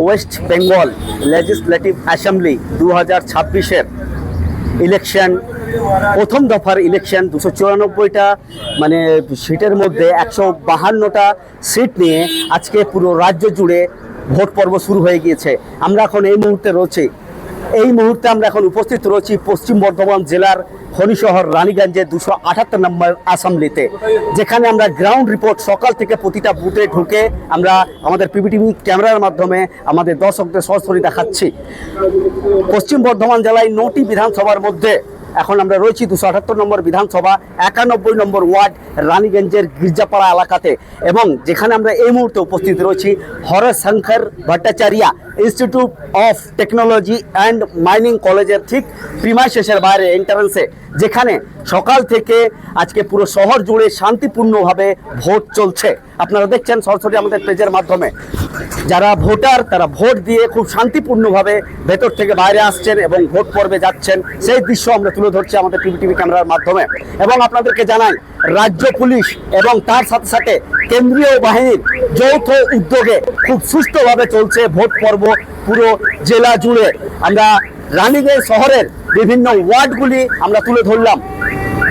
West Bengal legislative assembly 2026-এর election, প্রথম দফার ইলেকশন 294টা মানে সিটের মধ্যে 152টা সিট নিয়ে আজকে পুরো রাজ্য জুড়ে ভোট পর্ব শুরু হয়ে গিয়েছে। আমরা এখন এই মুহূর্তে আমরা এখন উপস্থিত রয়েছি পশ্চিম বর্ধমান জেলার খনি শহর রানীগঞ্জের 278 নম্বর অ্যাসেম্বলিতে, যেখানে আমরা গ্রাউন্ড রিপোর্ট সকাল থেকে প্রতিটা বুথে ঢুকে আমরা আমাদের পিবিটিভি ক্যামেরার মাধ্যমে আমাদের দর্শকদের সরাসরি দেখাচ্ছি। পশ্চিম বর্ধমান জেলায় 9টি বিধানসভার মধ্যে এখন আমরা রয়েছি 278 নম্বর বিধানসভা 91 নম্বর ওয়ার্ড রানীগঞ্জের গির্জাপাড়া এলাকাতে, এবং যেখানে আমরা এই মুহূর্তে উপস্থিত রয়েছি Harshankar Bhattacharya institute of technology and mining কলেজের ঠিক প্রিমাইসেসের বাইরে এন্ট্রান্সে, যেখানে সকাল থেকে আজকে পুরো শহর জুড়ে শান্তিপূর্ণভাবে ভোট চলছে। আপনারা দেখছেন সরাসরি আমাদের পেজের মাধ্যমে যারা ভোটার তারা ভোট দিয়ে খুব শান্তিপূর্ণভাবে ভেতর থেকে বাইরে আসছেন এবং ভোট পর্বে যাচ্ছেন, সেই দৃশ্য আমরা তুলে ধরছি আমাদের পিবিটিভি ক্যামেরার মাধ্যমে। এবং আপনাদেরকে জানাই, রাজ্য পুলিশ এবং তার সাথে সাথে কেন্দ্রীয় বাহিনীর যৌথ উদ্যোগে খুব সুষ্ঠুভাবে চলছে ভোট পর্ব পুরো জেলা জুড়ে। আমরা রানীগঞ্জ শহরের বিভিন্ন ওয়ার্ডগুলি আমরা তুলে ধরলাম।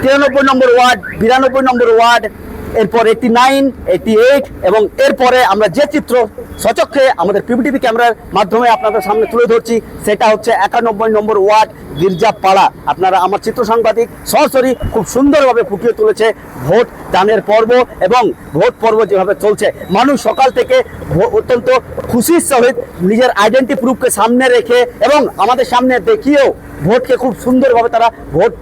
93 নম্বর ওয়ার্ড, 92 নম্বর ওয়ার্ড, এরপর 89, 88 এবং এরপরে আমরা যে চিত্র সচক্ষে আমাদের পিবিটিভি ক্যামেরার মাধ্যমে আপনাদের সামনে তুলে ধরছি সেটা হচ্ছে 91 নম্বর ওয়ার্ড গির্জাপাড়া। আপনারা আমার চিত্র সাংবাদিক সরাসরি খুব সুন্দরভাবে ফুটিয়ে তুলেছে ভোট দানের পর্ব এবং ভোট পর্ব যেভাবে চলছে। মানুষ সকাল থেকে অত্যন্ত খুশির সহিত নিজের আইডেন্টি প্রুফকে সামনে রেখে এবং আমাদের সামনে দেখিয়েও ভোটকে খুব সুন্দরভাবে তারা ভোট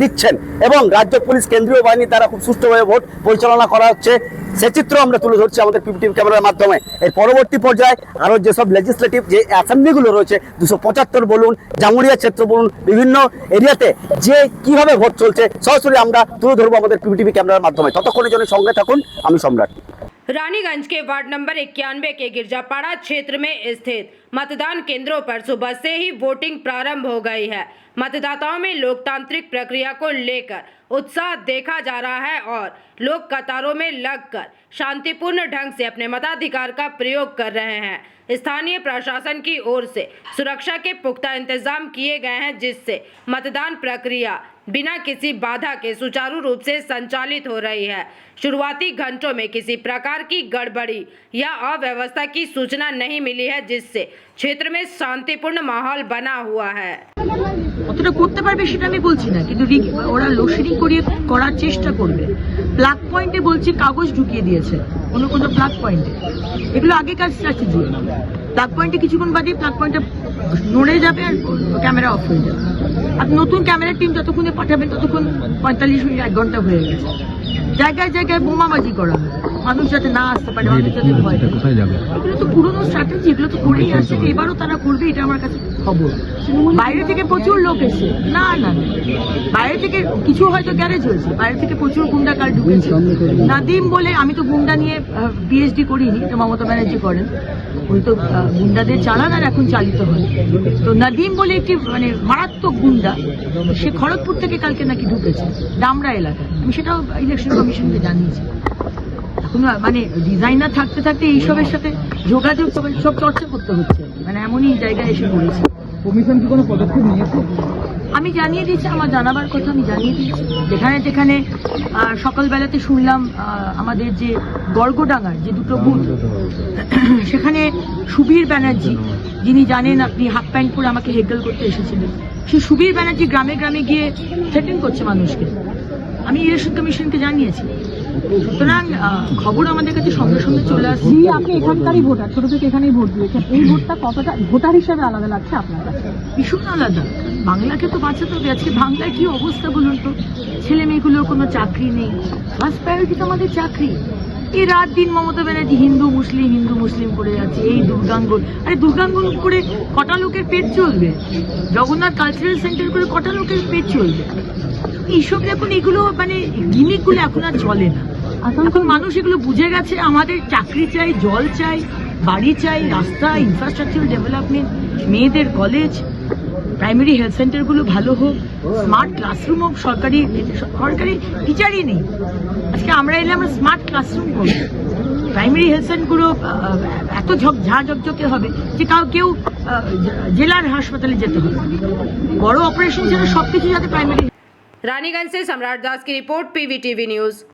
দিচ্ছেন, এবং রাজ্য পুলিশ কেন্দ্রীয় বাহিনী দ্বারা খুব সুষ্ঠুভাবে ভোট পরিচালনা করা হচ্ছে, সে চিত্র আমরা তুলে ধরছি আমাদের পিবিটিভি ক্যামেরার মাধ্যমে। এর পরবর্তী পর্যায়ে আরও যেসব লেজিসলেটিভ যে অ্যাসেম্বলিগুলো রয়েছে 275 বলুন, জামুরিয়া ক্ষেত্র বলুন, বিভিন্ন এরিয়াতে যে কিভাবে ভোট চলছে সরাসরি আমরা তুলে ধরবো আমাদের পিবিটিভি ক্যামেরার মাধ্যমে। ততক্ষণের জন্য সঙ্গে থাকুন, আমি সম্রাট। रानीगंज के वार्ड नंबर 91 के गिरजापाड़ा क्षेत्र में स्थित मतदान केंद्रों पर सुबह से ही वोटिंग प्रारंभ हो गई है। मतदाताओं में लोकतांत्रिक प्रक्रिया को लेकर उत्साह देखा जा रहा है और लोग कतारों में लगकर शांतिपूर्ण ढंग से अपने मताधिकार का प्रयोग कर रहे हैं। स्थानीय प्रशासन की ओर से सुरक्षा के पुख्ता इंतजाम किए गए हैं, जिससे मतदान प्रक्रिया बिना किसी बाधा के सुचारू रूप से संचालित हो रही है। शुरुआती घंटों में किसी प्रकार की गड़बड़ी या अव्यवस्था की सूचना नहीं मिली है, जिससे क्षेत्र में शांतिपूर्ण माहौल बना हुआ है। কতটা করতে পারবে সেটা আমি বলছি না, কিন্তু ওরা লোডশেডিং করার চেষ্টা করবে। প্লাগ পয়েন্টে বলছি কাগজ ঢুকিয়ে দিয়েছে কোনো প্লাগ পয়েন্টে, এগুলো আগেকার স্ট্র্যাটেজি। প্লাগ পয়েন্টে কিছুক্ষণ বাদে প্লাগ পয়েন্টটা নড়ে যাবে আর ক্যামেরা অফ হয়ে যাবে। আর নতুন ক্যামেরার টিম যতক্ষণে পাঠাবেন ততক্ষণ 45 মিনিট 1 ঘন্টা হয়ে গেছে। জায়গায় জায়গায় বোমাবাজি করা হয়, মানুষ যাতে না আসতে পারে, মানুষ যাতে ভয় পায়। এগুলো তো পুরোনো স্ট্র্যাটেজি, এগুলো তো করেই আসছে, এবারও তারা করবে, এটা আমার কাছে খবর। বাইরে থেকে প্রচুর লোক এসে না বাইরে থেকে কিছু হয়তো গ্যারেজ হয়েছে, বাইরে থেকে প্রচুর গুন্ডা কার ঢুকেছে। নাদিম বলে, আমি তো গুন্ডা নিয়ে পিএইচডি করিনি, তো মমতা ব্যানার্জি করেন, উনি তো গুন্ডাদের চালান আর এখন চালিত হয়। তো নাদিম বলে একটি মারাত্মক গুন্ডা, সে খড়গপুর থেকে কালকে নাকি ঢুকেছে ডামরা এলাকায়। আমি সেটাও ইলেকশন কমিশনকে জানিয়েছি। এখন ডিজাইনার থাকতে থাকতে এইসবের সাথে যোগাযোগ সব চর্চা করতে হচ্ছে, এমনই জায়গায় এসে পড়েছে। কমিশন কি কোনো পদক্ষেপ নিয়েছে? আমি জানিয়ে দিয়েছি, আমার জানাবার কথা আমি জানিয়ে দিয়েছি। যেখানে সকালবেলাতে শুনলাম আমাদের যে গর্গডাঙ্গার যে দুটো বুথ, সেখানে সুবীর ব্যানার্জি, যিনি জানেন আপনি হাফ প্যান্ট পরে আমাকে হেকল করতে এসেছিলেন, সেই সুবীর ব্যানার্জি গ্রামে গ্রামে গিয়ে থ্রেটেন করছে মানুষকে। আমি ইলেকশন কমিশনকে জানিয়েছি। সুতরাং খবর আমাদের কাছে সঙ্গে সঙ্গে চলে আসছে। আপনি এখানকারই ভোটার, ছোট থেকে এখানেই ভোট দিয়েছেন, এই ভোটটা কতটা ভোটার হিসেবে আলাদা লাগছে আপনার কাছে? ভীষণ আলাদা। বাংলাকে তো বাঁচাতে হবে। আজকে বাংলায় কি অবস্থা বলুন তো, ছেলে মেয়েগুলোর কোনো চাকরি নেই, ফার্স্ট প্রায়োরিটি তো আমাদের চাকরি। এই রাত দিন মমতা ব্যানার্জি হিন্দু মুসলিম করে যাচ্ছে। এই দুর্গাঙ্গন, দুর্গাঙ্গন করে কটা লোকের পেট চলবে? জগন্নাথ কালচারাল সেন্টার করে কটা লোকের পেট চলবে? এইসব এখন এগুলো গিমিকগুলো এখন আর চলে না। এখন মানুষ এগুলো বুঝে গেছে। আমাদের চাকরি চাই, জল চাই, বাড়ি চাই, রাস্তা, ইনফ্রাস্ট্রাকচার ডেভেলপমেন্ট, মেয়েদের কলেজ, প্রাইমারি হেলথ সেন্টারগুলো ভালো হোক, স্মার্ট ক্লাসরুম হোক। সরকারি টিচারই নেই। আজকে আমরা এলে আমরা স্মার্ট ক্লাসরুম করবো। প্রাইমারি হেলথ সেন্টারগুলো এত ঝাঁ ঝকঝকে হবে যে কেউ জেলার হাসপাতালে যেতে হবে। বড় অপারেশন ছাড়া সবকিছু যাতে প্রাইমারি। रानीगंज से सम्राट दास की रिपोर्ट, PVTV न्यूज।